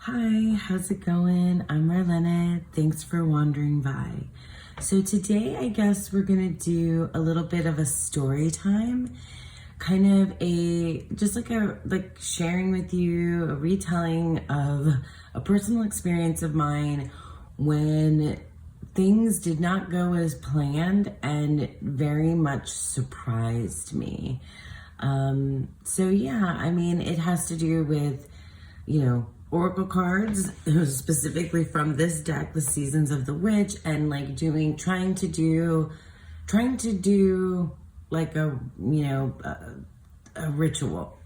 Hi, how's it going? I'm Marlena. Thanks for wandering by. So today I guess we're gonna do a little bit of a story time, kind of like sharing with you a retelling of a personal experience of mine when things did not go as planned and very much surprised me. So yeah, I mean, it has to do with, oracle cards, specifically from this deck, the Seasons of the Witch, and like trying to do like a ritual,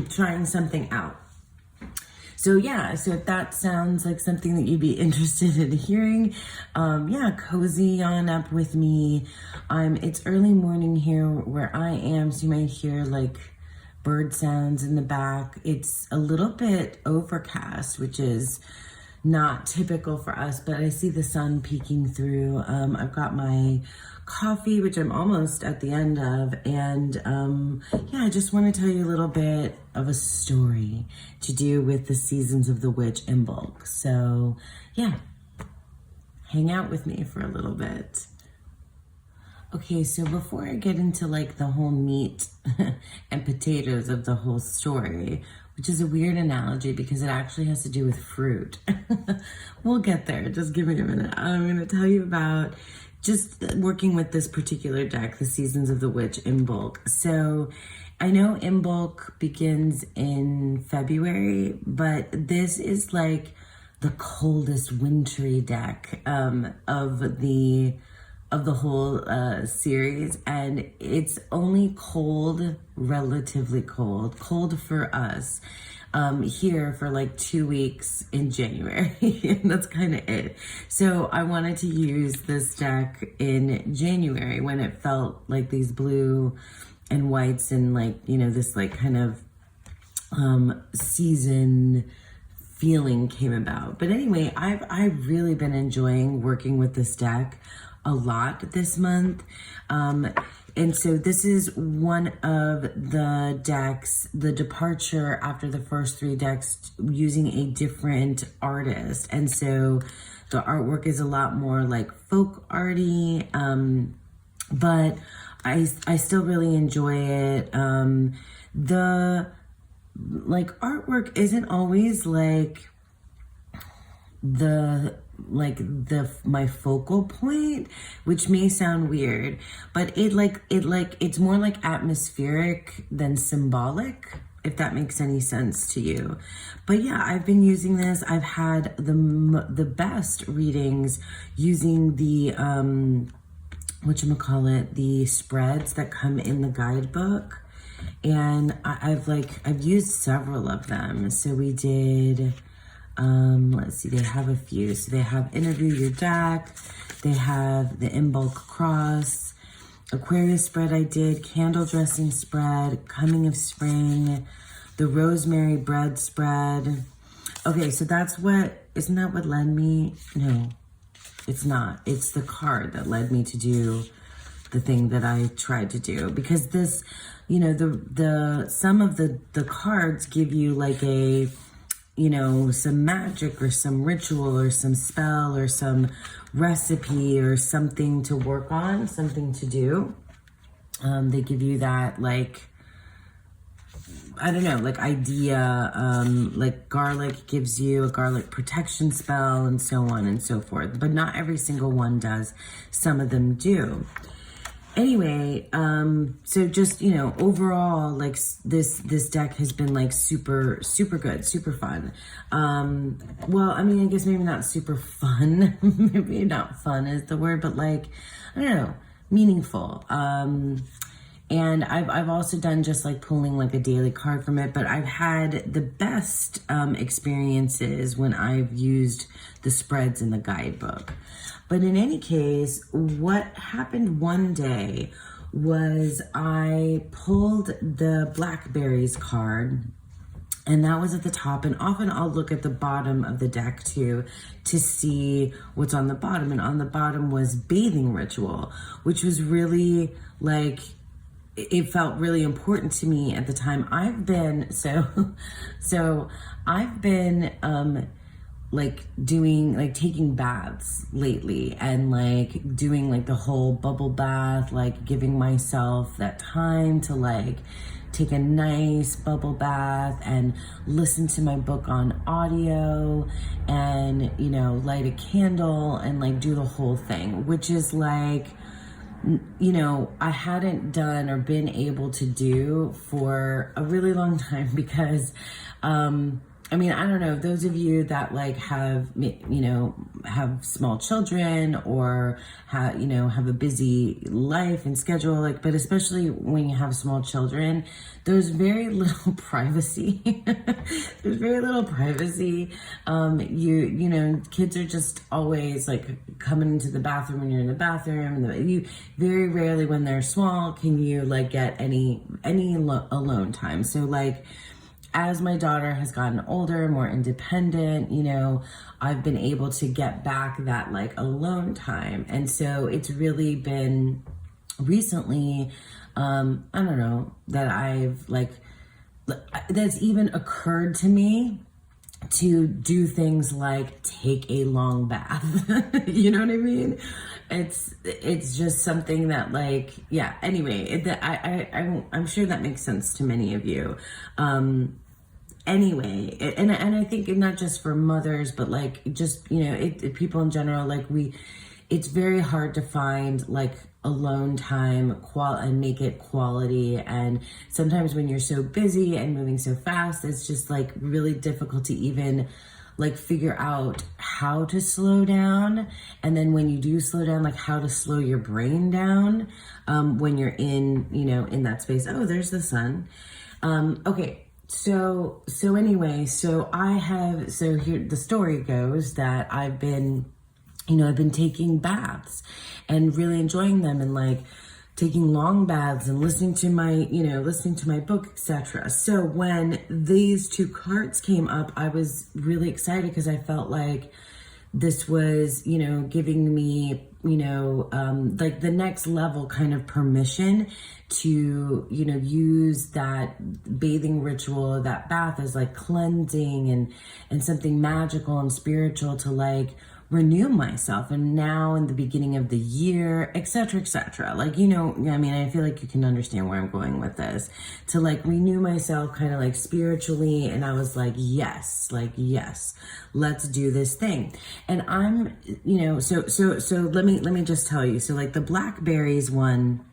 trying something out. So yeah, so if that sounds like something that you'd be interested in hearing, cozy on up with me. It's early morning here where I am, so you might hear like bird sounds in the back. It's a little bit overcast, which is not typical for us, but I see the sun peeking through. I've got my coffee, which I'm almost at the end of, and I just want to tell you a little bit of a story to do with the Seasons of the Witch in bulk. So yeah, hang out with me for a little bit. Okay, so before I get into like the whole meat and potatoes of the whole story, which is a weird analogy because it actually has to do with fruit. We'll get there, just give me a minute. I'm gonna tell you about just working with this particular deck, the Seasons of the Witch in bulk. So I know in bulk begins in February, but this is like the coldest wintry deck of the whole series, and it's only cold, relatively cold for us here for like 2 weeks in January. And that's kind of it. So I wanted to use this deck in January when it felt like these blue and whites and like, this like kind of season feeling came about. But anyway, I've really been enjoying working with this deck a lot this month. And so this is one of the decks, the departure after the first 3 decks using a different artist. And so the artwork is a lot more like folk arty, but I still really enjoy it. The like artwork isn't always like my focal point, which may sound weird, but it's more like atmospheric than symbolic, if that makes any sense to you. But yeah, I've been using this. I've had the best readings using the the spreads that come in the guidebook, and I've used several of them. So we did let's see, they have a few. So they have Interview Your Deck, they have the In Bulk Cross, Aquarius spread I did, Candle Dressing spread, Coming of Spring, the Rosemary Bread spread. Okay, so isn't that what led me? No, it's not. It's the card that led me to do the thing that I tried to do, because this, some of the cards give you like a, some magic or some ritual or some spell or some recipe or something to work on, something to do. They give you that, like, I don't know, like idea, like garlic gives you a garlic protection spell and so on and so forth. But not every single one does. Some of them do. Anyway, so just, overall, like this deck has been like super good, super fun. Well, I mean, I guess maybe not super fun, maybe not fun is the word, but like, I don't know, meaningful. And I've also done just like pulling like a daily card from it, but I've had the best experiences when I've used the spreads in the guidebook. But in any case, what happened one day was I pulled the Blackberries card, and that was at the top. And often I'll look at the bottom of the deck too to see what's on the bottom. And on the bottom was Bathing Ritual, which was really like, it felt really important to me at the time. I've been like doing, like taking baths lately, and like doing like the whole bubble bath, like giving myself that time to like take a nice bubble bath and listen to my book on audio, and, you know, light a candle and like do the whole thing, which is like, you know, I hadn't done or been able to do for a really long time because, I mean, I don't know, those of you that like have, you know, have small children or have, you know, have a busy life and schedule, like, but especially when you have small children, there's very little privacy. There's very little privacy. You know, kids are just always like coming into the bathroom when you're in the bathroom. You very rarely, when they're small, can you like get any alone time. So like, as my daughter has gotten older, more independent, you know, I've been able to get back that like alone time. And so it's really been recently, I don't know, that I've like, that's even occurred to me to do things like take a long bath. You know what I mean? It's just something that like, yeah, anyway, I'm sure that makes sense to many of you. Anyway, and I think not just for mothers, but like just, you know, people in general, like it's very hard to find like alone time and make it quality. And sometimes when you're so busy and moving so fast, it's just like really difficult to even like figure out how to slow down. And then when you do slow down, like how to slow your brain down when you're in, you know, in that space. Oh, there's the sun. Okay. So anyway, so here the story goes that I've been taking baths and really enjoying them, and like taking long baths and listening to my book, etc. So when these two cards came up, I was really excited because I felt like this was, you know, giving me, you know, like the next level kind of permission to, you know, use that bathing ritual, that bath as like cleansing and something magical and spiritual to like renew myself. And now in the beginning of the year, etc. Like, you know, I mean, I feel like you can understand where I'm going with this, to like renew myself kind of like spiritually. And I was like, yes, let's do this thing. And I'm, you know, so let me just tell you. So like the Blackberries one,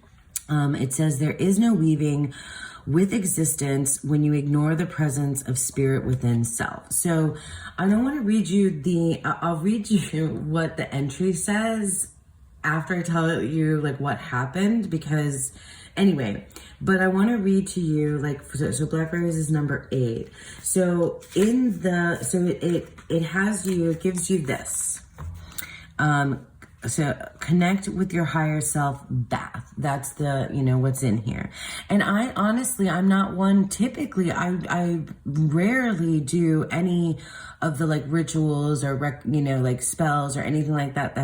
it says there is no weaving with existence when you ignore the presence of spirit within self. So I don't want to read you I'll read you what the entry says after I tell you like what happened, because anyway, but I want to read to you like, so Blackberries is number 8. So it gives you this, so connect with your higher self bath. That's the, you know, what's in here. And I honestly, I'm not one, typically, I rarely do any of the like rituals or, you know, like spells or anything like that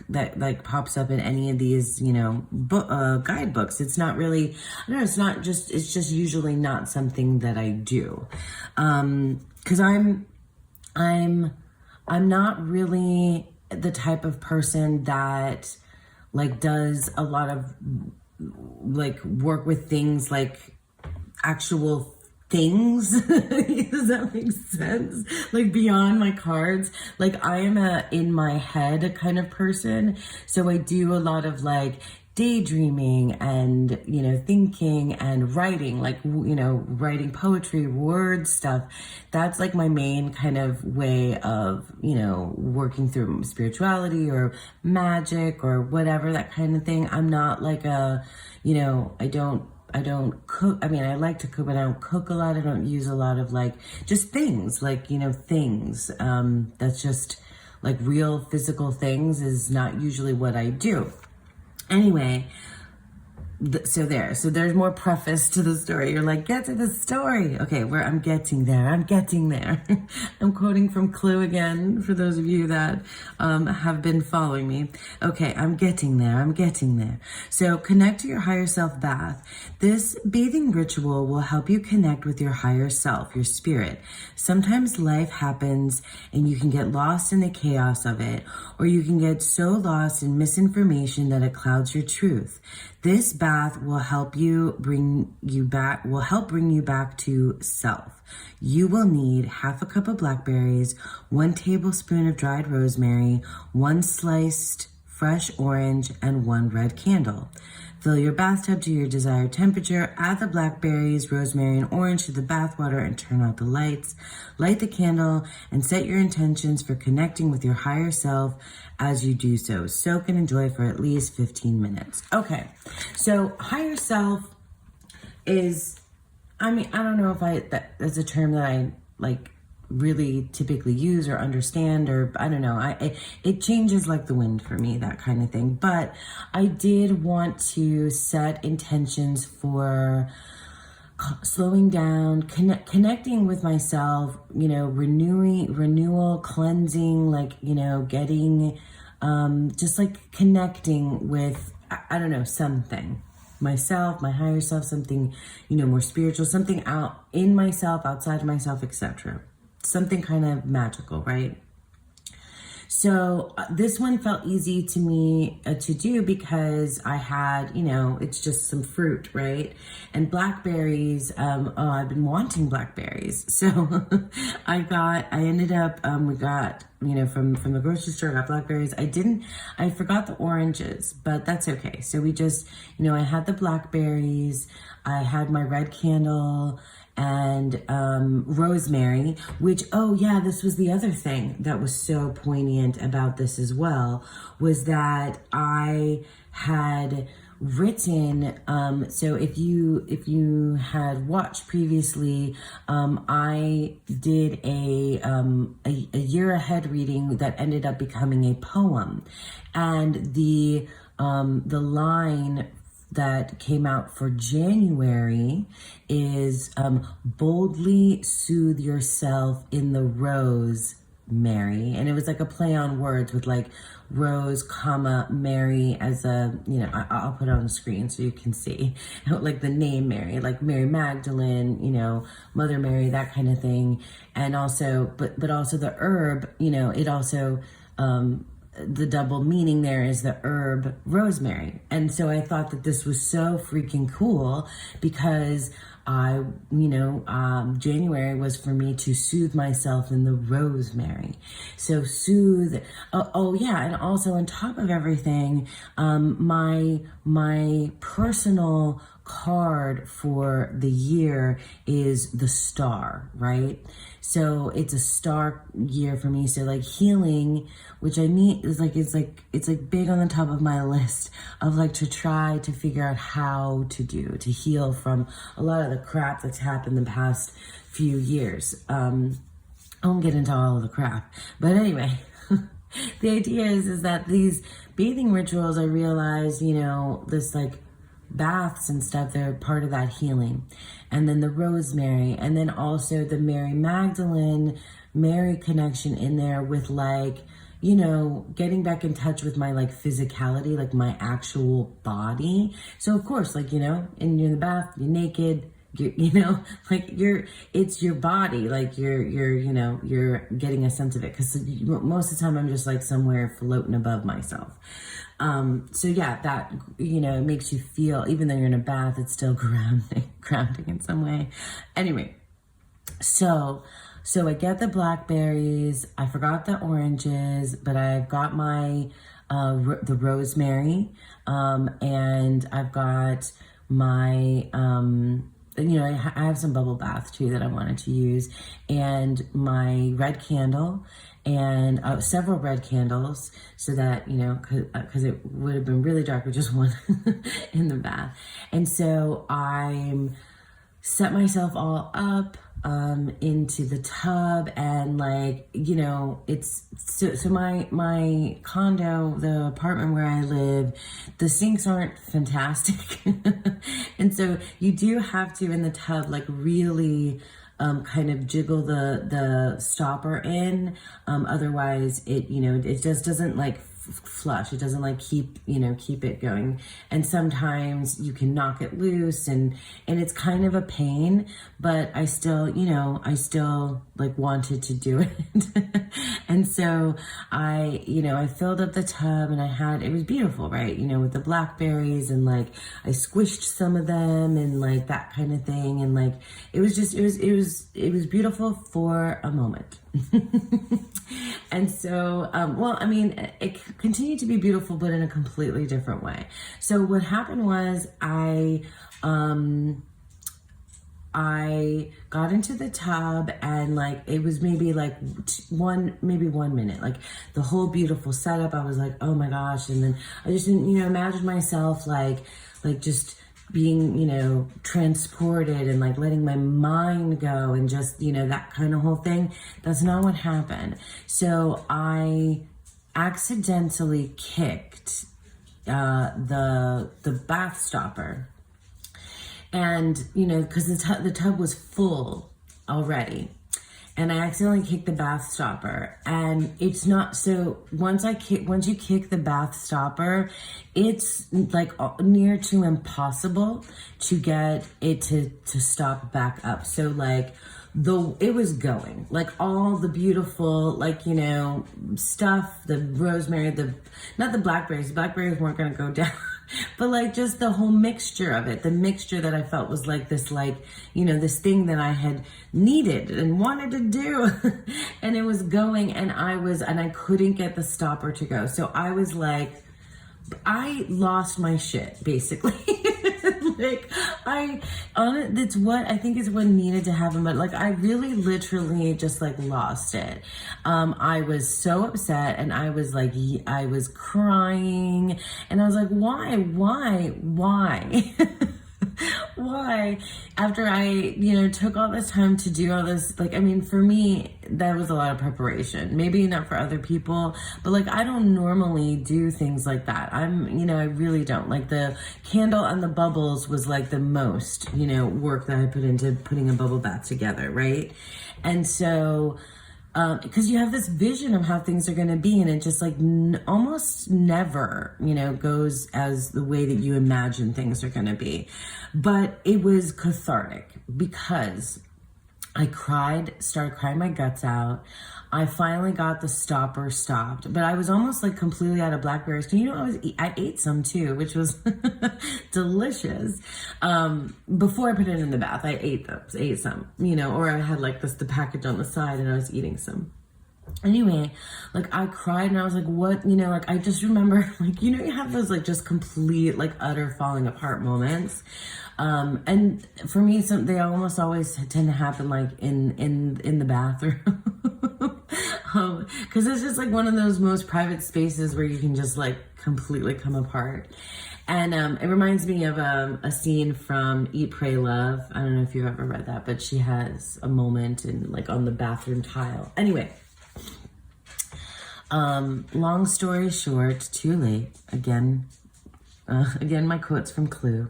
that like pops up in any of these, you know, guidebooks. It's not really, I don't know, it's just usually not something that I do. 'Cause I'm not really the type of person that like does a lot of like work with things like actual things. Does that make sense? Like beyond my cards. Like I am a in my head kind of person. So I do a lot of like daydreaming and, you know, thinking and writing, like, you know, writing poetry, word stuff. That's like my main kind of way of, you know, working through spirituality or magic or whatever, that kind of thing. I'm not like a, you know, I don't cook. I mean, I like to cook, but I don't cook a lot. I don't use a lot of like just things like, you know, things. That's just like real physical things is not usually what I do. Anyway, So there's more preface to the story. You're like, get to the story. Okay, I'm getting there. I'm quoting from Clue again for those of you that have been following me. Okay, I'm getting there. So connect to your higher self bath. This bathing ritual will help you connect with your higher self, your spirit. Sometimes life happens and you can get lost in the chaos of it, or you can get so lost in misinformation that it clouds your truth. This bath will help bring you back to self. You will need half a cup of blackberries, 1 tablespoon of dried rosemary, 1 sliced fresh orange, and 1 red candle. Fill your bathtub to your desired temperature, add the blackberries, rosemary, and orange to the bath water and turn out the lights. Light the candle and set your intentions for connecting with your higher self as you do so. Soak and enjoy for at least 15 minutes. Okay, so higher self is, I don't know if that's a term that I really typically use or understand, or I don't know. It changes like the wind for me, that kind of thing. But I did want to set intentions for slowing down, connecting with myself, renewal, cleansing, getting, just connecting with, I don't know, something. Myself, my higher self, something, more spiritual, something out in myself, outside of myself, etc. Something kind of magical, right? So this one felt easy to me to do because I had, it's just some fruit, right? And blackberries, I've been wanting blackberries. So we got, from the grocery store, I got blackberries. I forgot the oranges, but that's okay. So we just, I had the blackberries, I had my red candle, and rosemary, which, this was the other thing that was so poignant about this as well, was that I had written, so if you had watched previously, I did a year ahead reading that ended up becoming a poem, and the line that came out for January is boldly soothe yourself in the rose, Mary. And it was like a play on words with rose, comma, Mary as a, I'll put it on the screen so you can see, like the name Mary, like Mary Magdalene, Mother Mary, that kind of thing. And also, but also the herb, it also, the double meaning there is the herb rosemary. And so I thought that this was so freaking cool because January was for me to soothe myself in the rosemary. So soothe. And also on top of everything, my personal card for the year is the star, right? So it's a star year for me. So healing, which I mean is it's big on the top of my list of to try to figure out how to heal from a lot of the crap that's happened the past few years. I won't get into all of the crap, but anyway, the idea is that these bathing rituals, I realize, this baths and stuff, they're part of that healing. And then the rosemary, and then also the Mary Magdalene, Mary connection in there with getting back in touch with my physicality, my actual body. So of course, and you're in the bath, you're naked, it's your body, you're getting a sense of it. Cause most of the time I'm just somewhere floating above myself. So yeah, that, it makes you feel, even though you're in a bath, it's still grounding in some way. Anyway, so I get the blackberries, I forgot the oranges, but I've got my, the rosemary, and I've got my, I have some bubble bath too that I wanted to use, and my red candle, and several red candles, so that, because it would have been really dark with just one in the bath. And so I set myself all up, into the tub, and like, you know, it's so my condo, the apartment where I live, the sinks aren't fantastic. And so you do have to in the tub like really kind of jiggle the stopper in, otherwise it, you know, it just doesn't like flush. It doesn't like keep it going. And sometimes you can knock it loose, and it's kind of a pain, but I still, you know, like wanted to do it. And so I filled up the tub, and it was beautiful, right? You know, with the blackberries, and like I squished some of them and like that kind of thing. And like, it was beautiful for a moment. And so, well, I mean, it continued to be beautiful, but in a completely different way. So what happened was I got into the tub, and like, it was maybe like 1 minute, like the whole beautiful setup. I was like, oh my gosh. And then I just didn't, you know, imagine myself like just being, you know, transported and like letting my mind go and just, you know, that kind of whole thing. That's not what happened. So I accidentally kicked the bath stopper, and you know, because the tub was full already. And I accidentally kicked the bath stopper, and it's not, so once you kick the bath stopper, it's like near to impossible to get it to stop back up. So like it was going, like all the beautiful, like, you know, stuff, the rosemary, not the blackberries weren't going to go down. But like just the whole mixture of it, the mixture that I felt was like this, like, you know, this thing that I had needed and wanted to do. And it was going, and I couldn't get the stopper to go. So I was like, I lost my shit, basically. Like, that's what I think is what needed to happen. But like, I really literally just like lost it. I was so upset, and I was like, I was crying, and I was like, why? Why? After I, you know, took all this time to do all this, like, I mean, for me, that was a lot of preparation. Maybe not for other people, but like, I don't normally do things like that. I really don't. Like, the candle and the bubbles was like the most, you know, work that I put into putting a bubble bath together, right? And so, because you have this vision of how things are going to be, and it just like almost never, you know, goes as the way that you imagine things are going to be. But it was cathartic because I started crying my guts out. I finally got the stopper stopped, but I was almost like completely out of blackberries. And you know, I ate some too, which was delicious. Before I put it in the bath, I ate some, you know, or I had like the package on the side, and I was eating some. Anyway, like, I cried, and I was like, what, you know, like, I just remember, like, you know, you have those like just complete, like, utter falling apart moments. And for me, they almost always tend to happen like in the bathroom. Because it's just like one of those most private spaces where you can just like completely come apart. And it reminds me of a scene from Eat, Pray, Love. I don't know if you've ever read that, but she has a moment on the bathroom tile. Anyway, long story short, too late. Again, my quotes from Clue.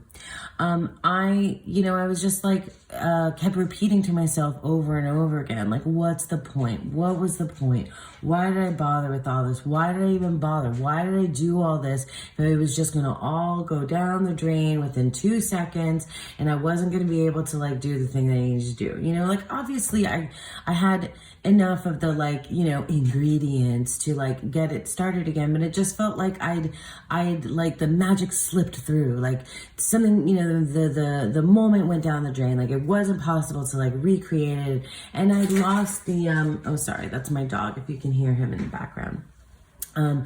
I was just like, kept repeating to myself over and over again, like, what's the point? What was the point? Why did I bother with all this? Why did I even bother? Why did I do all this? If it was just going to all go down the drain within 2 seconds, and I wasn't going to be able to like do the thing that I needed to do. You know, like, obviously I had enough of the, like, you know, ingredients to like get it started again, but it just felt like I'd like the magic slipped through, like something, you know, the moment went down the drain, like it wasn't possible to like recreate it. And I lost the oh, sorry, that's my dog, if you can hear him in the background. I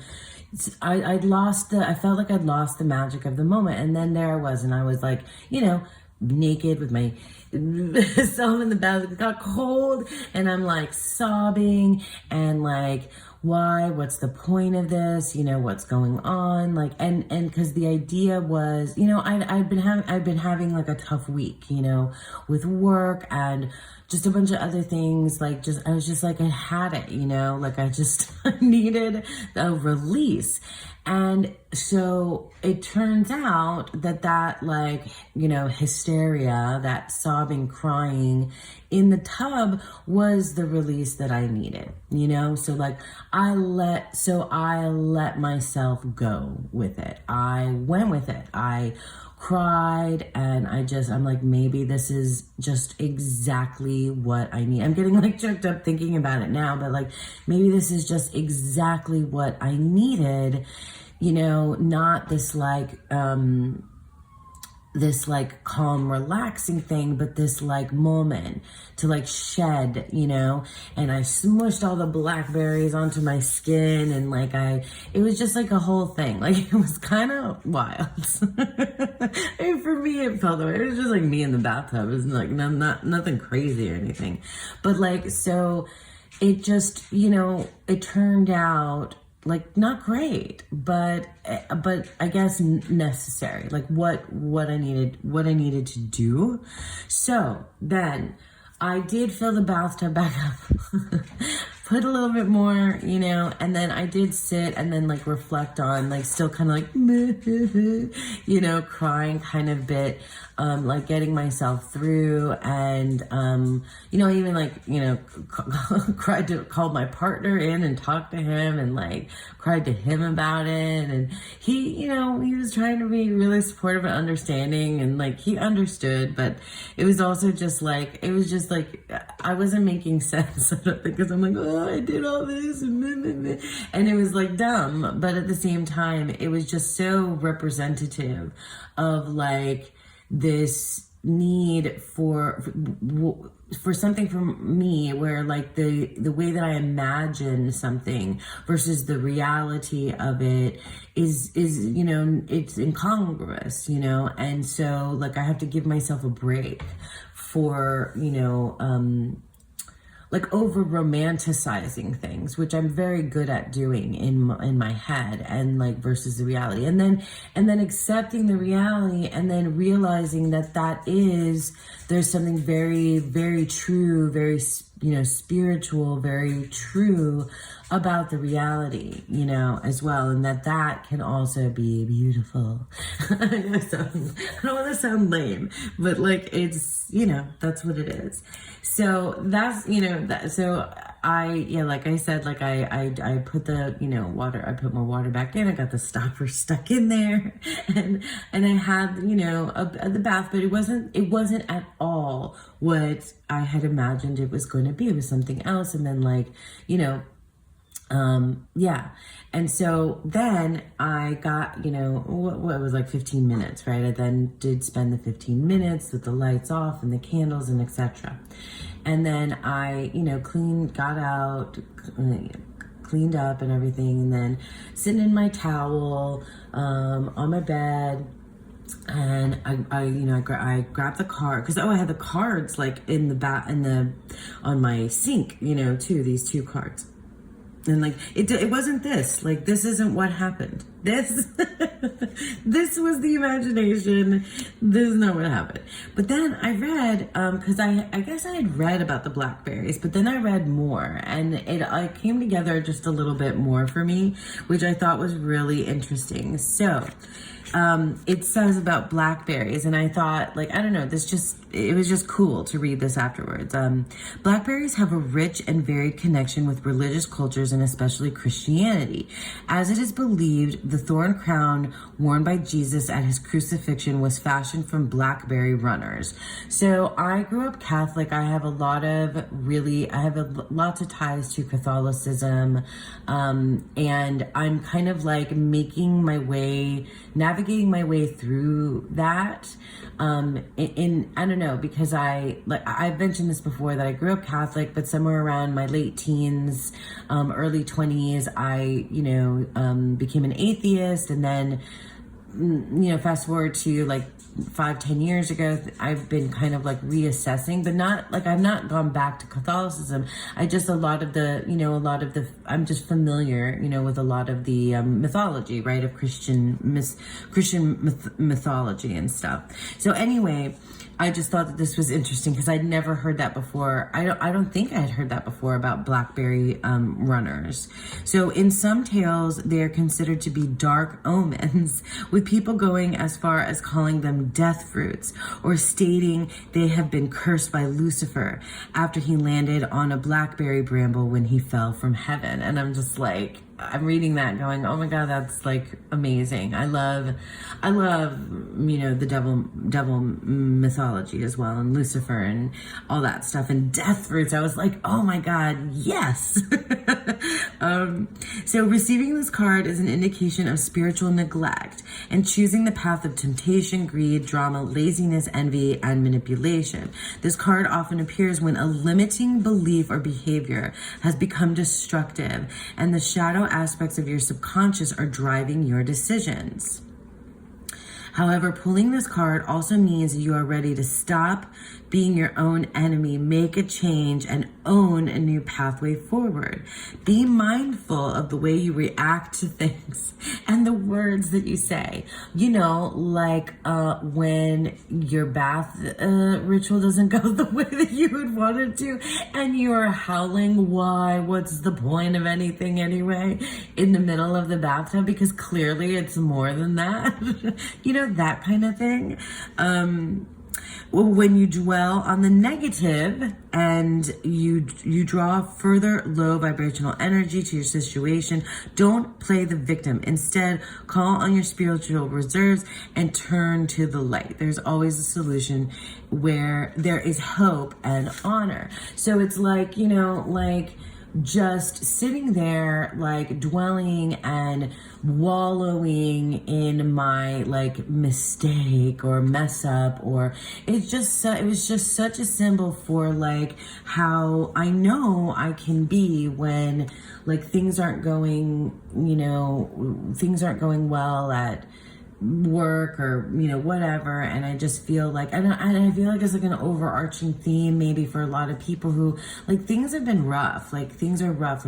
felt like I'd lost the magic of the moment. And then there I was, and I was like, you know, naked with my so I'm in the bathroom, it got cold, and I'm like sobbing and like, why, what's the point of this, what's going on, like, and because the idea was, I've been having like a tough week, with work and just a bunch of other things, like I was just like, I had it, like I just needed a release. And so it turns out that like, hysteria, that sobbing, crying in the tub was the release that I needed, so like I let myself go with it. I went with it. I cried, and I'm like, maybe this is just exactly what I need. I'm getting like choked up thinking about it now, but like, maybe this is just exactly what I needed, not this like calm, relaxing thing, but this like moment to like shed, and I smushed all the blackberries onto my skin, and like it was just like a whole thing. Like it was kind of wild. I mean, for me, it felt the way. It was just like me in the bathtub. It was like not nothing crazy or anything, but like, so it just, it turned out like not great, but I guess necessary, like what I needed to do. So then I did fill the bathtub back up, put a little bit more, and then I did sit and then like reflect on, like still kind of like, crying kind of bit, like getting myself through, and, even like, called my partner in and talked to him and like cried to him about it. And he, he was trying to be really supportive and understanding, and like he understood, but it was also just like, I wasn't making sense of it, because I'm like, oh, I did all this, and it was like dumb, but at the same time, it was just so representative of like this need for something from me, where like the way that I imagine something versus the reality of it is it's incongruous, and so like I have to give myself a break for like over romanticizing things, which I'm very good at doing in my head, and like versus the reality, and then accepting the reality, and then realizing that there's something very, very true, very spiritual, very true about the reality, as well, and that can also be beautiful. I don't want to sound lame, but like it's, that's what it is. So that's, so like I said, like I put the, water, I put my water back in, I got the stopper stuck in there, and I had, the bath, but it wasn't at all what I had imagined it was going to be. It was something else. And then like, yeah. And so then I got, what was like 15 minutes, right? I then did spend the 15 minutes with the lights off and the candles and etc. And then I, cleaned up and everything. And then sitting in my towel, on my bed, and I grabbed the card, because I had the cards like on my sink, too, these two cards. And like, it wasn't this, like, this isn't what happened. This was the imagination. This is not what happened. But then I read, cause I guess I had read about the blackberries, but then I read more, and it came together just a little bit more for me, which I thought was really interesting. So, it says about blackberries, and I thought, like, I don't know, it was just cool to read this afterwards. Blackberries have a rich and varied connection with religious cultures, and especially Christianity, as it is believed the thorn crown worn by Jesus at his crucifixion was fashioned from blackberry runners. So I grew up Catholic. I have lots of ties to Catholicism, and I'm kind of like navigating my way through that. I don't know, because I've mentioned this before, that I grew up Catholic, but somewhere around my late teens, early 20s, I, became an atheist, and then, fast forward to like 5-10 years ago, I've been kind of like reassessing, but not like I've not gone back to Catholicism. I just, I'm just familiar, with a lot of the mythology, right, of Christian mythology and stuff. So anyway, I just thought that this was interesting because I'd never heard that before. I don't think I had heard that before about blackberry runners. So in some tales, they're considered to be dark omens, with people going as far as calling them death fruits or stating they have been cursed by Lucifer after he landed on a blackberry bramble when he fell from heaven. And I'm just like, I'm reading that going, oh my God, that's like amazing. I love, the devil mythology as well, and Lucifer and all that stuff, and death fruits. I was like, oh my God, yes. So receiving this card is an indication of spiritual neglect and choosing the path of temptation, greed, drama, laziness, envy, and manipulation. This card often appears when a limiting belief or behavior has become destructive and the shadow aspects of your subconscious are driving your decisions. However, pulling this card also means you are ready to stop being your own enemy, make a change, and own a new pathway forward. Be mindful of the way you react to things and the words that you say. Like when your bath ritual doesn't go the way that you would want it to, and you are howling, why? What's the point of anything anyway? In the middle of the bathtub, because clearly it's more than that. That kind of thing. When you dwell on the negative and you draw further low vibrational energy to your situation, don't play the victim. Instead, call on your spiritual reserves and turn to the light. There's always a solution where there is hope and honor. So it's like, just sitting there, like dwelling and wallowing in my like mistake or mess up, or it was just such a symbol for like how I know I can be when like things aren't going well at work or whatever, and I just feel like and I feel like it's like an overarching theme maybe for a lot of people who like things have been rough, like things are rough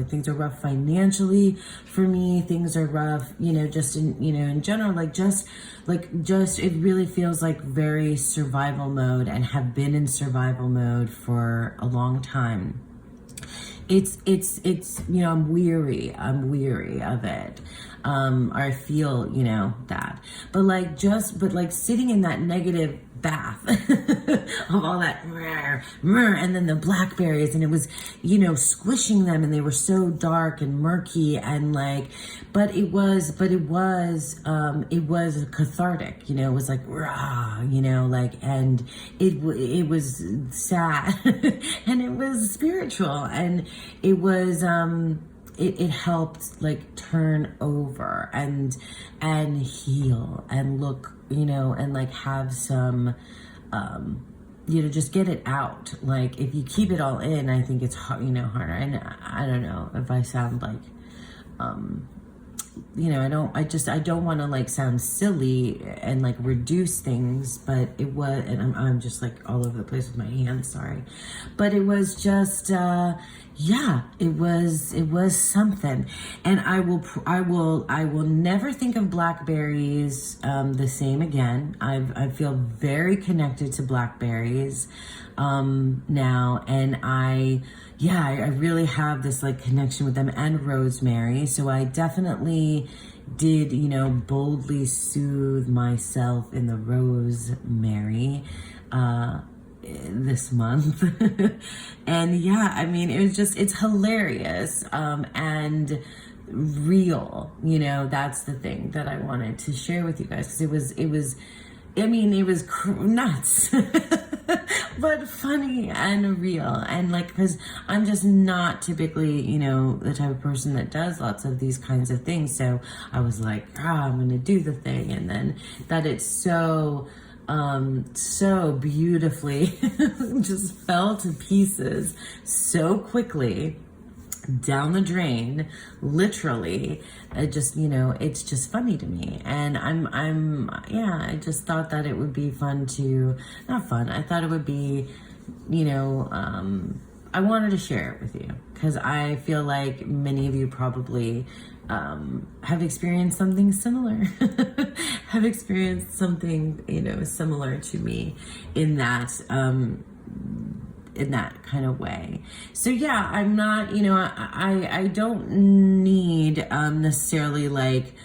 financially for me, things are rough just in general, like just it really feels like very survival mode, and have been in survival mode for a long time. It's I'm weary of it. I feel, that, but sitting in that negative bath of all that and then the blackberries, and it was, squishing them, and they were so dark and murky, and but it was cathartic, it was like, and it was sad and it was spiritual, and it was, it helped like turn over and heal and look, and like have some, just get it out. Like if you keep it all in, I think it's hard, harder. And I don't know if I sound like, I don't want to like sound silly and like reduce things, but it was, and I'm just like all over the place with my hands, sorry. But it was just, it was something. And I will never think of blackberries the same again. I feel very connected to blackberries now, and I really have this like connection with them, and rosemary. So I definitely did, boldly soothe myself in the rosemary this month. And it's hilarious and real, that's the thing that I wanted to share with you guys, because it was nuts but funny and real, and like, because I'm just not typically the type of person that does lots of these kinds of things. So I was like, I'm gonna do the thing, and then that it's so beautifully just fell to pieces so quickly down the drain, literally. It just, you know, it's just funny to me. And I just thought that it would be fun to, not fun, I thought it would be, you know, I wanted to share it with you because I feel like many of you probably have experienced something similar, have experienced something, you know, similar to me in that kind of way. So yeah, I'm not, you know, I don't need necessarily like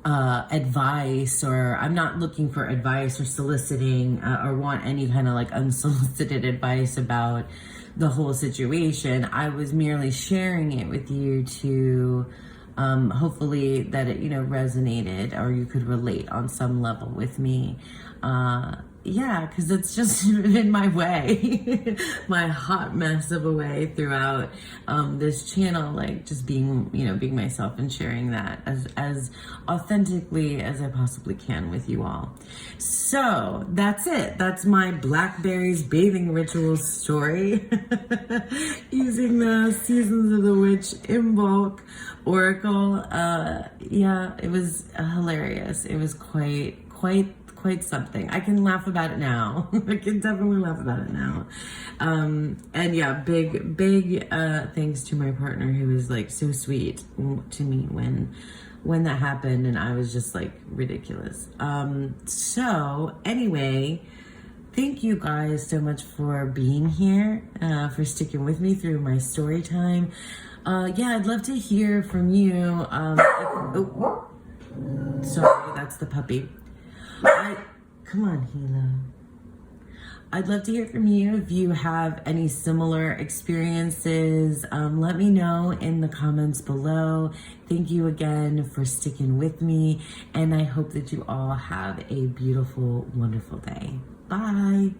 advice, or I'm not looking for advice or soliciting or want any kind of like unsolicited advice about the whole situation. I was merely sharing it with you to hopefully that it, you know, resonated or you could relate on some level with me. Yeah, because it's just been my way, my hot mess of a way throughout this channel, like just being, you know, being myself and sharing that as authentically as I possibly can with you all. So that's it. That's my Blackberries bathing ritual story using the Seasons of the Witch in bulk oracle. Yeah, it was hilarious. It was quite something. I can laugh about it now. I can definitely laugh about it now. And yeah, big thanks to my partner who was like so sweet to me when that happened, and I was just like ridiculous. So anyway, thank you guys so much for being here, for sticking with me through my story time. Yeah, I'd love to hear from you. Sorry, that's the puppy. Come on, Hilo. I'd love to hear from you if you have any similar experiences. Let me know in the comments below. Thank you again for sticking with me, and I hope that you all have a beautiful, wonderful day. Bye.